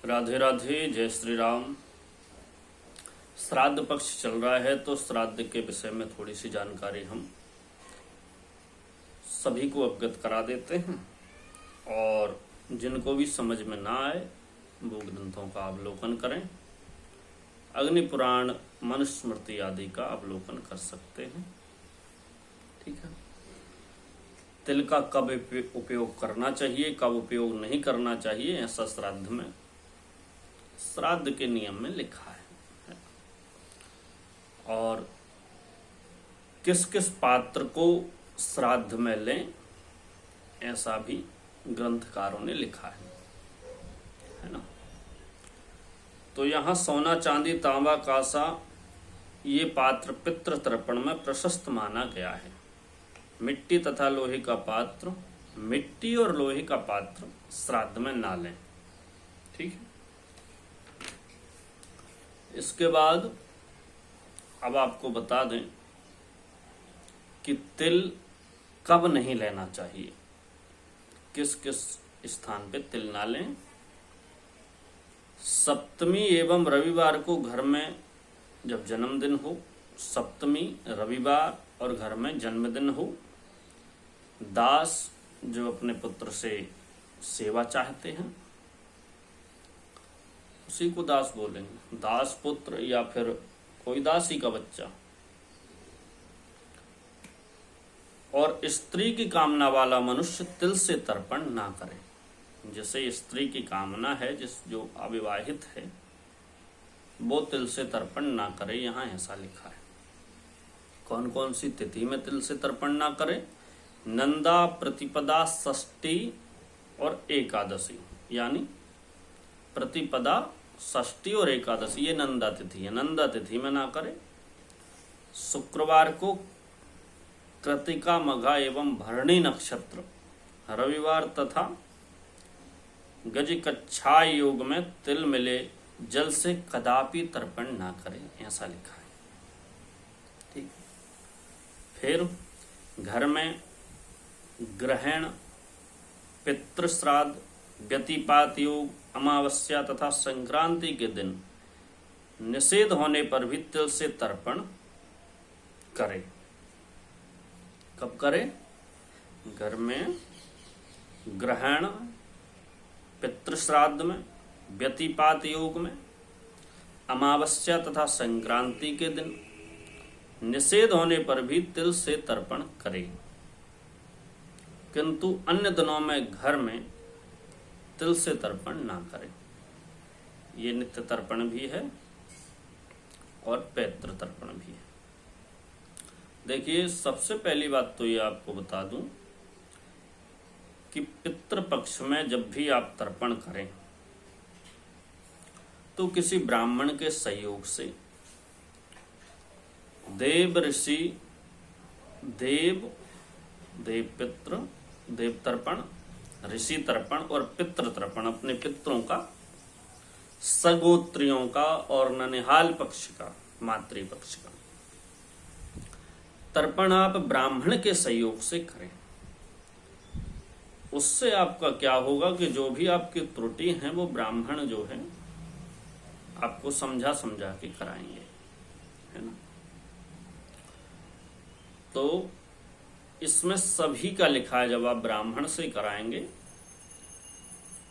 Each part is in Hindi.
राधे राधे, जय श्री राम। श्राद्ध पक्ष चल रहा है तो श्राद्ध के विषय में थोड़ी सी जानकारी हम सभी को अवगत करा देते हैं और जिनको भी समझ में ना आए वो ग्रंथों का अवलोकन करें। अग्नि पुराण, मनुस्मृति आदि का अवलोकन कर सकते हैं। ठीक है। तिल का कब उपयोग करना चाहिए, कब उपयोग नहीं करना चाहिए, ऐसा श्राद्ध में, श्राद्ध के नियम में लिखा है। और किस किस पात्र को श्राद्ध में लें, ऐसा भी ग्रंथकारों ने लिखा है ना। तो यहाँ सोना, चांदी, तांबा, कांसा ये पात्र पितृ तर्पण में प्रशस्त माना गया है। मिट्टी तथा लोहे का पात्र, मिट्टी और लोहे का पात्र श्राद्ध में ना लें। ठीक है। इसके बाद अब आपको बता दें कि तिल कब नहीं लेना चाहिए, किस किस स्थान पे तिल ना लें। सप्तमी एवं रविवार को घर में जब जन्मदिन हो, सप्तमी रविवार और घर में जन्मदिन हो, दास जो अपने पुत्र से सेवा चाहते हैं उसी को दास बोलेंगे, दास पुत्र या फिर कोई दासी का बच्चा। और स्त्री की कामना वाला मनुष्य तिल से तर्पण ना करे। जैसे स्त्री की कामना है, जो अविवाहित है वो तिल से तर्पण ना करे, यहाँ ऐसा लिखा है। कौन कौन सी तिथि में तिल से तर्पण ना करे? नंदा, प्रतिपदा, षष्ठी और एकादशी। यानी प्रतिपदा, षष्ठी और एकादशी ये नंदा तिथि है, नंदा तिथि में ना करे। शुक्रवार को कृतिका, मघा एवं भरणी नक्षत्र, रविवार तथा गजकच्छा योग में तिल मिले जल से कदापि तर्पण ना करें, ऐसा लिखा है। ठीक। फिर घर में ग्रहण, पितृश्राद्ध, व्यतिपात योग, अमावस्या तथा संक्रांति के दिन निषेध होने पर भी तिल से तर्पण करें। कब करें? घर में ग्रहण, पितृश्राद्ध में, व्यतिपात योग में, अमावस्या तथा संक्रांति के दिन निषेध होने पर भी तिल से तर्पण करें। किंतु अन्य दिनों में घर में तिल से तर्पण ना करें। ये नित्य तर्पण भी है और पैतृ तर्पण भी है। देखिए, सबसे पहली बात तो ये आपको बता दूं कि पितृपक्ष में जब भी आप तर्पण करें तो किसी ब्राह्मण के सहयोग से देव ऋषि, देव पितृ, देव तर्पण, ऋषि तर्पण और पितृ तर्पण, अपने पितरों का, सगोत्रियों का और ननिहाल पक्ष का, मातृ पक्ष का तर्पण आप ब्राह्मण के सहयोग से करें। उससे आपका क्या होगा कि जो भी आपकी त्रुटि हैं वो ब्राह्मण जो है आपको समझा समझा के कराएंगे, है ना। तो इसमें सभी का लिखा है, जब आप ब्राह्मण से कराएंगे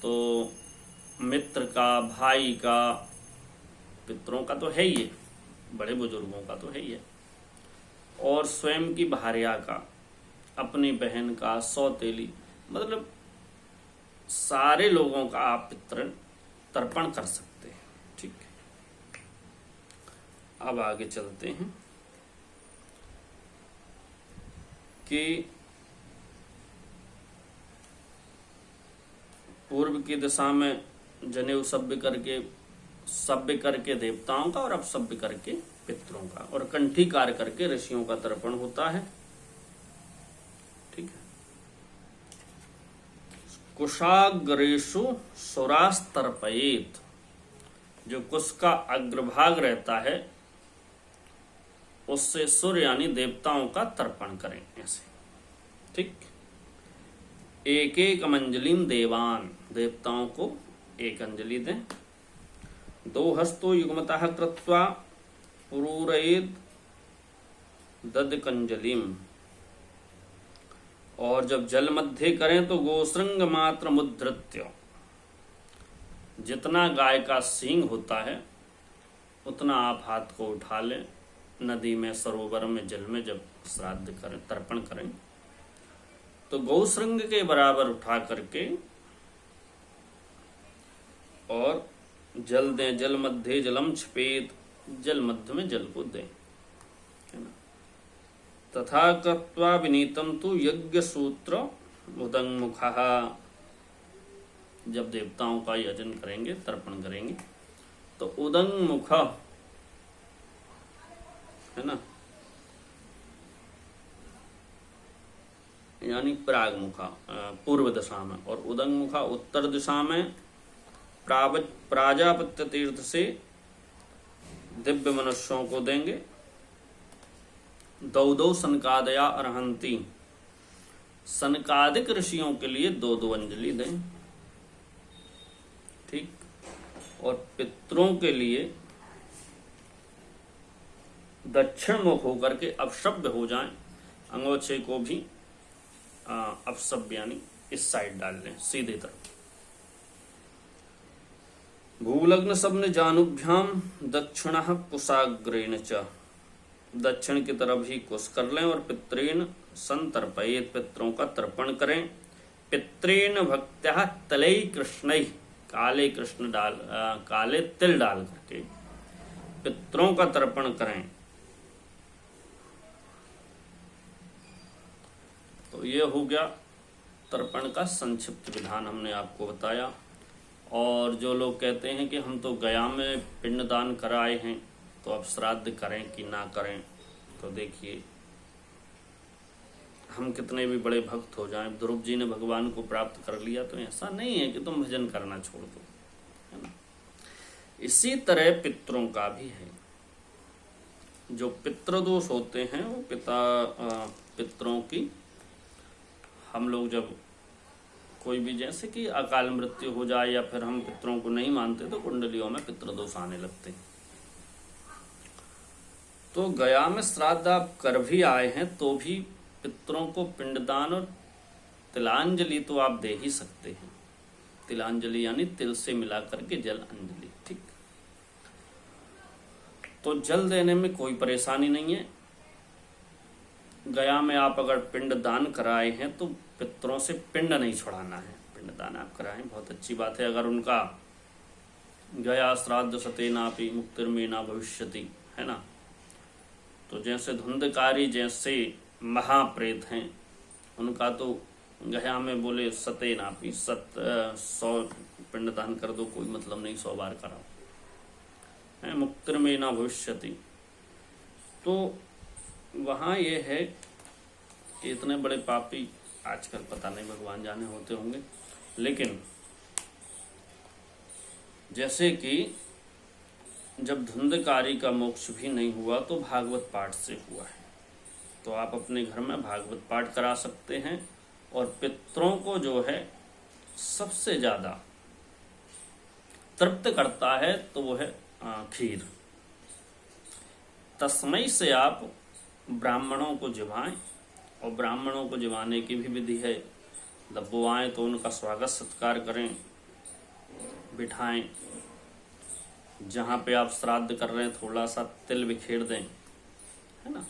तो मित्र का, भाई का, पितरों का तो है ही है, बड़े बुजुर्गों का तो है ही है, और स्वयं की भार्या का, अपनी बहन का, सौतेली, मतलब सारे लोगों का आप पितृ तर्पण कर सकते हैं। ठीक है। अब आगे चलते हैं कि पूर्व की दिशा में जनेऊ सभ्य करके देवताओं का और अब सभ्य करके पितरों का, और कंठीकार करके ऋषियों का तर्पण होता है। ठीक है। कुशाग्रेषु सुरास्तर्पयेत, जो कुश का अग्रभाग रहता है उससे सुर यानी देवताओं का तर्पण करें ऐसे। ठीक। एक एक मंजलिम देवान, देवताओं को एक अंजलि दें। 2 हस्तो युग्मतः कृत्वा पुरूरयेद ददकंजलिम, और जब जल मध्य करें तो गोश्रृंग मात्र मुद्धृत्य, जितना गाय का सींग होता है उतना आप हाथ को उठा लें, नदी में सरोवर में जल में जब श्राद्ध करें तर्पण करें तो गौश्रृंग के बराबर उठा करके और जल दें। जल मध्य जलम क्षपेत, जल मध्य में जल को दें, है ना। तथा कृत्वा विनीतम तु यज्ञ सूत्र उदंगमुखः, जब देवताओं का यजन करेंगे तर्पण करेंगे तो उदंगमुख, है ना, यानी प्रागमुखा पूर्व दिशा में, और उदंगमुखा उत्तर दिशा में प्राजापत्य तीर्थ से दिव्य मनुष्यों को देंगे। दौ सनकादया अर्हंती, सनकादिक ऋषियों के लिए 2 अंजलि दें, ठीक। और पितरों के लिए दक्षिण मुख होकर के अपशब्द हो जाएं, अंगोछे को भी अपशब्द यानी इस साइड डाल लें, सीधे तरफ। भूलग्न सबने जानुभ्याम दक्षिणः कुशाग्रेण च, दक्षिण की तरफ ही कुश कर लें। और पितृन संतर्पयेत, पितरों का तर्पण करें। पितृन भक्त्या तलई कृष्णै, काले कृष्ण डाल काले तिल डाल करके पितरों का तर्पण करें। तो ये हो गया तर्पण का संक्षिप्त विधान हमने आपको बताया। और जो लोग कहते हैं कि हम तो गया में पिंडदान कराए हैं तो अब श्राद्ध करें कि ना करें, तो देखिए हम कितने भी बड़े भक्त हो जाएं, ध्रुव जी ने भगवान को प्राप्त कर लिया तो ऐसा नहीं है कि तुम भजन करना छोड़ दो, है ना। इसी तरह पितरों का भी है। जो पितृदोष होते हैं वो पितरों की, हम लोग जब कोई भी जैसे कि अकाल मृत्यु हो जाए या फिर हम पितरों को नहीं मानते तो कुंडलियों में पितृदोष आने लगते हैं। तो गया में श्राद्ध आप कर भी आए हैं तो भी पितरों को पिंडदान और तिलांजलि तो आप दे ही सकते हैं। तिलांजलि यानी तिल से मिला करके जल अंजलि, ठीक। तो जल देने में कोई परेशानी नहीं है। गया में आप अगर पिंड दान कराए हैं तो पितरों से पिंड नहीं छुड़ाना है, पिंड दान आप कराएं, बहुत अच्छी बात है। अगर उनका गया श्राद्ध सतेनापि मुक्तिर्मेना भविष्यति, है ना। तो जैसे धुंधकारी जैसे महाप्रेत हैं उनका तो गया में बोले सतेनापि 100 पिंडदान कर दो, कोई मतलब नहीं, 100 बार कराओ, है मुक्तिर्मेना भविष्यति। तो वहाँ ये है कि इतने बड़े पापी आजकल पता नहीं भगवान जाने होते होंगे, लेकिन जैसे कि जब धुंधकारी का मोक्ष भी नहीं हुआ तो भागवत पाठ से हुआ है, तो आप अपने घर में भागवत पाठ करा सकते हैं। और पितरों को जो है सबसे ज्यादा तृप्त करता है तो वो है खीर। तस्मै से आप ब्राह्मणों को जिवाएं, और ब्राह्मणों को जिवाने की भी विधि है। जब वो आए तो उनका स्वागत सत्कार करें, बिठाएं। जहाँ पे आप श्राद्ध कर रहे हैं थोड़ा सा तिल बिखेर दें, है ना।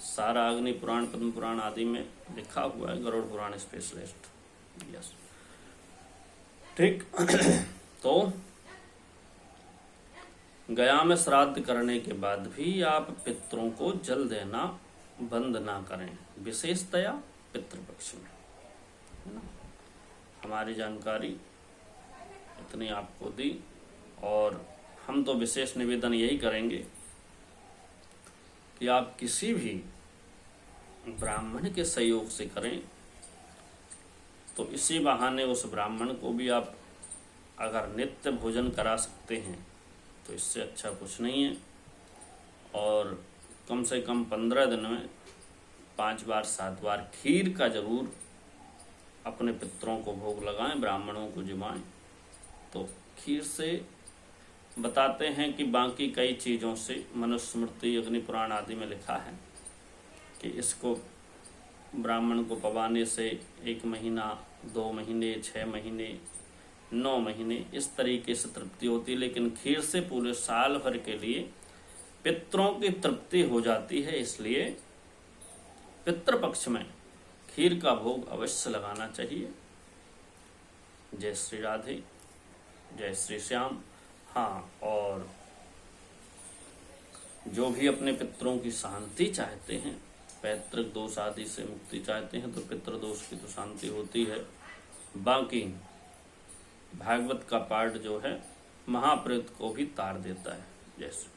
सारा अग्नि पुराण, पद्म पुराण आदि में लिखा हुआ है, गरुड़ पुराण स्पेशलिस्ट, यस, ठीक। तो गया में श्राद्ध करने के बाद भी आप पितरों को जल देना बंद ना करें, विशेषतया पितृपक्ष में, है ना। हमारी जानकारी इतनी आपको दी, और हम तो विशेष निवेदन यही करेंगे कि आप किसी भी ब्राह्मण के सहयोग से करें तो इसी बहाने उस ब्राह्मण को भी आप अगर नित्य भोजन करा सकते हैं तो इससे अच्छा कुछ नहीं है। और कम से कम 15 दिन में 5 बार 7 बार खीर का जरूर अपने पितरों को भोग लगाएं, ब्राह्मणों को जिमाएं, तो खीर से बताते हैं कि बाकी कई चीज़ों से, मनुस्मृति, अग्नि पुराण आदि में लिखा है कि इसको ब्राह्मण को पवाने से 1 महीना, 2 महीने, 6 महीने, 9 महीने इस तरीके से तृप्ति होती है। लेकिन खीर से पूरे साल भर के लिए पितरों की तृप्ति हो जाती है। इसलिए पितृपक्ष में खीर का भोग अवश्य लगाना चाहिए। जय श्री राधे, जय श्री श्याम। हाँ, और जो भी अपने पितरों की शांति चाहते हैं, पैतृक दोष आदि से मुक्ति चाहते हैं, तो पितृदोष की तो शांति होती है। बाकी भागवत का पाठ जो है महाप्रेत को भी तार देता है। जय श्री